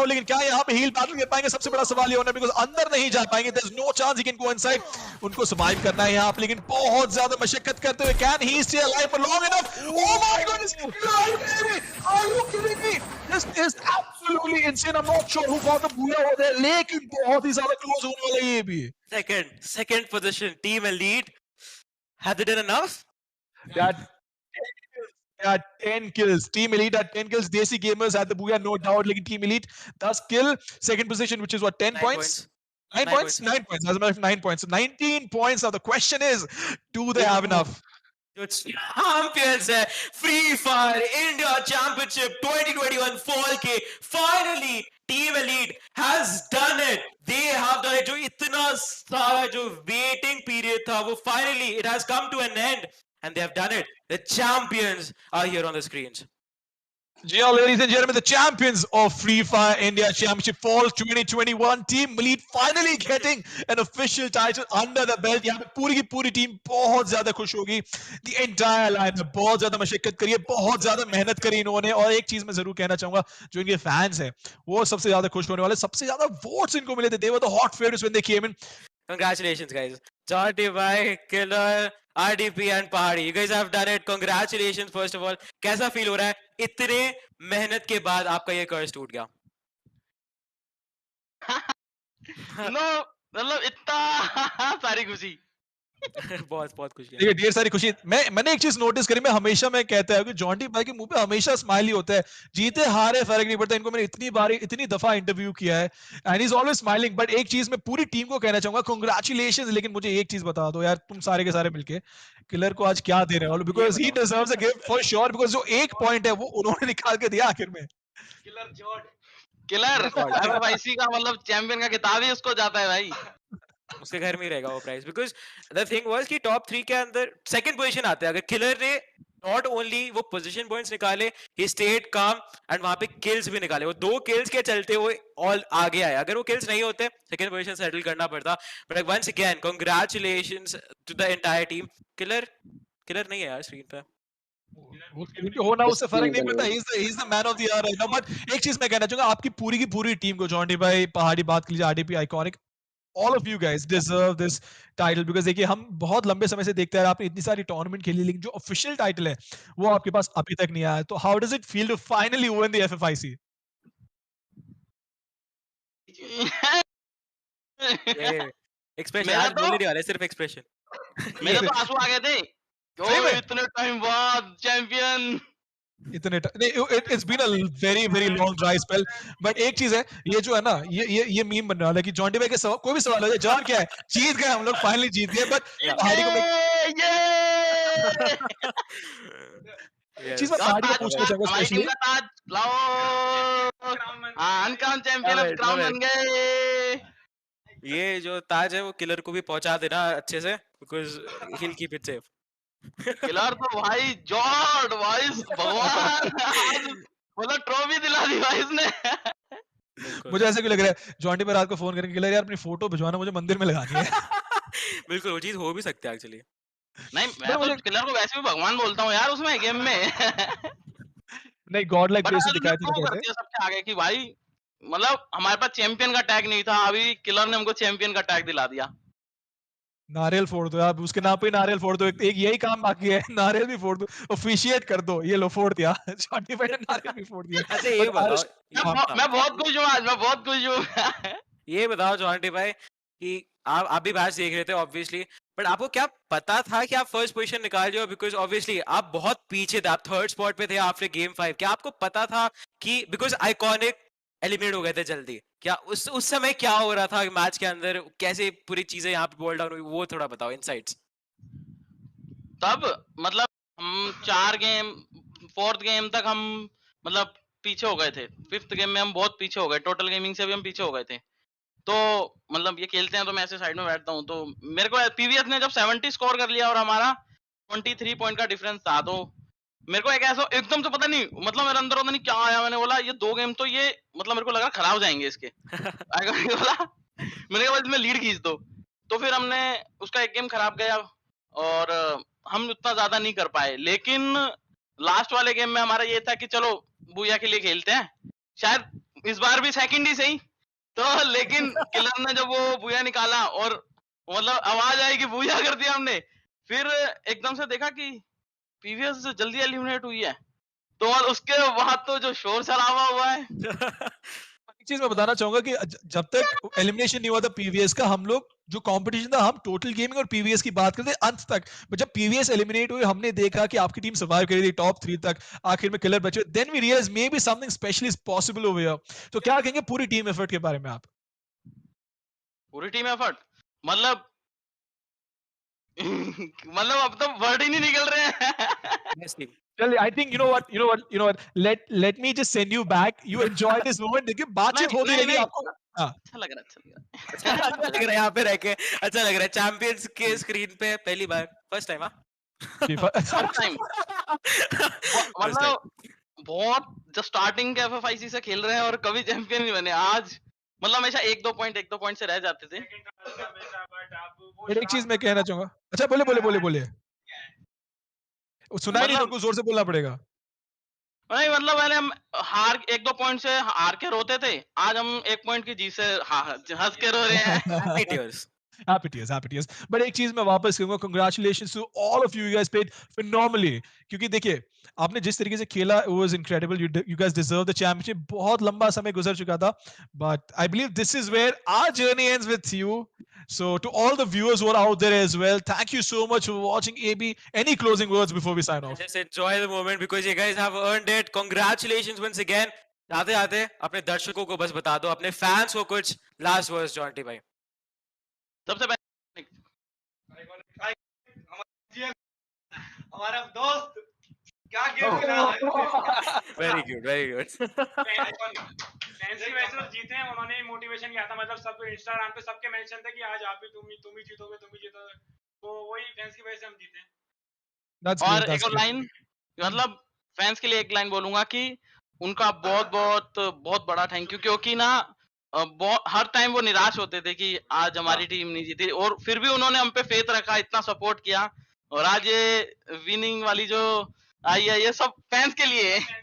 Now, लेकिन क्या यहाँ पे हील बैटल कर पाएंगे? सबसे बड़ा सवाल ये होना है, बिकॉज अंदर नहीं जा पाएंगे, there is no chance he can go inside. उनको सर्वाइव करना है यहाँ पे, लेकिन बहुत ज्यादा मशक्कत करते हुए, can he stay alive for long enough? Oh my goodness, are you kidding me? This is absolutely insane. I am not sure who got the booyah over there, लेकिन बहुत ही ज्यादा क्लोज होने वाला है ये भी। Second position, Team Elite. Have they done enough? That 10 kills. Team Elite at 10 kills. Desi Gamers had the booyah, no doubt. Like Team Elite does kill. Second position, which is what, 10 9 points? points. 9 points? 9 points. As a matter of 9 points. So 19 points. Now the question is, do they have enough? Champions है Free Fire India Championship 2021 Fall के finally Team Elite has done it. They have done it. जो इतना सारा जो waiting period था वो finally it has come to an end and they have done it. The champions are here on the screens. Yeah, ladies and gentlemen, the champions of Free Fire India Championship Fall 2021, Team Elite finally getting an official title under the belt. यहाँ पे पूरी की पूरी team बहुत ज्यादा खुश होगी. The entire line बहुत ज्यादा मशक्कत करी है, बहुत ज्यादा मेहनत करी इन्होंने. और एक चीज मैं जरूर कहना चाहूंगा, जो इनके फैंस हैं वो सबसे ज्यादा खुश होने वाले, सबसे ज्यादा वोट्स इनको मिले थे. They were the hot favorites when they came in. Congratulations, guys. Jordy Bhai, Killer, RDP and Pahadi. You guys have done it. Congratulations, first of all. कैसा feel हो रहा है? इतने मेहनत के बाद आपका ये कर्ज टूट गया. नो मतलब इतना सारी खुशी. बहुत खुशी है. देखिए ढेर सारी खुशी. मैंने एक चीज नोटिस करी, मैं हमेशा मैं कहता है कि जॉन्टी भाई के मुंह पे हमेशा स्माइल ही होता है, जीते हारे फर्क नहीं पड़ता. इनको मैंने इतनी दफा इंटरव्यू किया है and he is always smiling. But एक चीज मैं पूरी टीम को कहना चाहूंगा, कांग्रेचुलेशंस. लेकिन मुझे एक चीज बता दो यार, तुम सारे के सारे मिलके किलर को आज क्या दे रहे हो? Because he deserves a gift for sure, because जो एक पॉइंट है वो उन्होंने निकाल के दिया आखिर में. किलर FFIC का मतलब चैंपियन का खिताब ही उसको जाता है भाई. उसके घर में ही रहेगा वो price. Because the thing was कि टॉप 3 के अंदर सेकंड पोजीशन आता है. अगर किलर ने नॉट ओनली वो पोजीशन पॉइंट्स निकाले, ही स्टेड काम एंड वहां पे किल्स भी निकाले. वो 2 किल्स के चलते वो ऑल आगे आए. अगर वो किल्स नहीं होते सेकंड पोजीशन सेटल करना पड़ता. But once again congratulations to the entire team. Killer नहीं है यार स्क्रीन पे. वो स्क्रीन पे होना उससे फर्क नहीं पड़ता. He is the man of the year right now. But एक चीज मैं कहना चाहूंगा, आपकी पूरी की पूरी टीम को, जॉन्टी भाई, पहाड़ी बात कीजिए, RDP, iconic, all of you guys deserve this title. because देखिए हम बहुत लंबे समय से देखते हैं, आपने इतनी सारी टूर्नामेंट खेली, लेकिन जो ऑफिशियल टाइटल है वो आपके पास अभी तक नहीं आया. तो how does it feel to finally win the FFIC? Expression मेरा आज तो- बोलने नहीं वाले, सिर्फ एक्सप्रेशन. मेरे तो आंसू आ गए थे. सही में? इतने टाइम बाद champion. It's been a very long dry spell. but एक चीज है, ये जो है ना, ये मीम बनने वाला है कि जॉन्टी भाई के कोई भी सवाल हो जाए, जॉन क्या है, जीत गए हम लोग, फाइनली जीत गए. बट पहाड़ी को एक चीज मैं पहाड़ी को पूछना चाहूंगा हमारी टीम स्पेशली. का ताज लाओ. Uncrown champion Love of it, crown love बन गए. ये जो ताज है वो किलर को भी पहुंचा देना अच्छे से, because he'll keep it safe. Killer तो भाई जॉर्ड भाई भगवान. मतलब ट्रॉफी दिला दी भाई इसने. मुझे ऐसा क्यों लग रहा है, जॉन्टी पर रात को फोन करके यार अपनी फोटो भिजवाना, मुझे मंदिर में लगानी है. बिल्कुल वो चीज हो भी सकती है एक्चुअली. नहीं मैं तो किलर को वैसे भी भगवान बोलता हूँ यार उसमें गेम में. नहीं, गॉड लाइक बट बेसिस दिखाई थी तो कहते करती है सबके आगे कि भाई मतलब हमारे पास चैंपियन का टैग नहीं था, अभी किलर ने हमको चैंपियन का टैग दिला दिया. नारियल फोड़ दो आप, उसके नाम पे नारियल फोड़ दो. एक यही काम बाकी है, नारियल भी फोड़ दो, ऑफिशिएट कर दो. ये लो फोड़ दिया. जॉन्टी भाई ने नारियल भी फोड़ दिया. अच्छा ये बताओ, मैं बहुत खुश हूँ आज, मैं बहुत खुश हूँ. ये बताओ जॉन्टी भाई कि आप भी मैच देख रहे थे ऑब्वियसली, बट आपको क्या पता था कि आप फर्स्ट पोजीशन निकाल रहे हो? बिकॉज ऑब्वियसली आप बहुत पीछे थे, आप थर्ड स्पॉट पे थे आफ्टर गेम 5. क्या आपको पता था कि बिकॉज आइकॉनिक एलिमिनेट हो गए थे जल्दी, क्या उस समय क्या हो रहा था मैच के अंदर, कैसे पूरी चीजें यहाँ पे बोल्ड डाउन हुई, वो थोड़ा बताओ इनसाइट्स. तब मतलब हम 4 गेम 4th गेम तक हम मतलब पीछे हो गए थे. 5th गेम में हम बहुत पीछे हो गए, टोटल गेमिंग से भी हम पीछे हो गए थे. तो मतलब ये खेलते हैं तो मैं ऐसे साइड में बैठता हूँ, तो मेरे को पीवीएस ने जब 70 स्कोर कर लिया और हमारा 23 पॉइंट का डिफरेंस था, तो मेरे को एक ऐसा एकदम से पता नहीं मतलब मेरे अंदर पता नहीं क्या आया. मैंने बोला ये 2 गेम तो ये मतलब मेरे को लगा खराब जाएंगे इसके. बोला मैंने कहा इसमें लीड खींच दो. तो फिर हमने उसका एक गेम खराब गया और हम उतना ज्यादा नहीं कर पाए. लेकिन लास्ट वाले गेम में हमारा ये था कि चलो बूया के लिए खेलते हैं, शायद इस बार भी सेकंड ही सही। तो लेकिन किलर ने जब वो बूया निकाला और मतलब आवाज आई कि बूया कर दिया हमने, फिर एकदम से देखा कि पीवीएस जल्दी एलिमिनेट हुई है, तो और उसके बाद तो जो शोर शराबा हुआ है। एक चीज मैं बताना चाहूंगा कि जब तक एलिमिनेशन नहीं हुआ था पीवीएस का, हम लोग जो कंपटीशन था हम टोटल गेमिंग और पीवीएस की बात करते अंत तक, बट जब पीवीएस एलिमिनेट हुई हमने देखा कि आपकी टीम सर्वाइव करी थी टॉप 3 तक, आखिर में किलर बचे, then we realise maybe something special is possible over here. तो क्या कहेंगे पूरी टीम एफर्ट के बारे में आप? पूरी टीम एफर्ट मतलब मतलब अब तो वर्ड ही नहीं निकल रहे हैं। Best team. Well, I think you know what. Let me just send you back. You enjoy this moment. देखिए बातचीत नहीं होती नहीं रहेगी नहीं, आपको। हाँ। अच्छा लग रहा है, अच्छा लग रहा है। अच्छा लग रहा है यहाँ पे रह के, अच्छा लग रहा है चैंपियंस के स्क्रीन पे पहली बार, फर्स्ट टाइम। हाँ फर्स्ट टाइम फर्स्ट टाइम। मतलब बहुत जो स्टार्टिंग के एफएफआईसी से खेल रहे हैं और कभी चैंपियन नहीं बने, आज मतलब हमेशा एक दो पॉइंट से रह जाते थे। फिर एक चीज मैं कहना चाहूंगा। अच्छा बोले। सुनाई नहीं, तो मतलब उनको जोर से बोलना पड़ेगा। नहीं मतलब पहले हम हार एक दो पॉइंट से हार के रोते थे, आज हम एक पॉइंट की जीत से हंस के रो रहे हैं। Happy tears. Happy tears, happy tears. But एक चीज मैं वापस कहूंगा, congratulations to all of you. You guys played phenomenally. क्योंकि देखिए आपने जिस तरीके से खेला, it was incredible. You guys deserve the championship. बहुत लंबा समय गुजर चुका था, but I believe this is where our journey ends with you. So to all the viewers who are out there as well, thank you so much for watching. AB, any closing words before we sign off? Just enjoy the moment because you guys have earned it. Congratulations once again. जाते जाते अपने दर्शकों को बस बता दो, अपने fans को कुछ लास्ट वर्ड्स जॉन्टी भाई। सबसे पहले हमारा दोस्त क्या गेम खेला very good very good. Fans की वजह से तो जीते हैं, उन्होंने मोटिवेशन किया था, मतलब सब इंस्टाग्राम पे सबके मेंशन थे कि आज आप ही तुम ही जीतोगे, तो वही फैंस की वजह से हम जीते हैं। That's और great. एक That's और great. लाइन मतलब फैंस के लिए एक लाइन बोलूंगा कि उनका बहुत बहुत बहुत बड़ा थैंक यू, क्योंकि ना हर टाइम वो निराश होते थे कि आज हमारी टीम नहीं जीती, और फिर भी उन्होंने हम पे फेथ रखा, इतना सपोर्ट किया, और आज ये विनिंग वाली जो आई है ये सब फैंस के लिए है।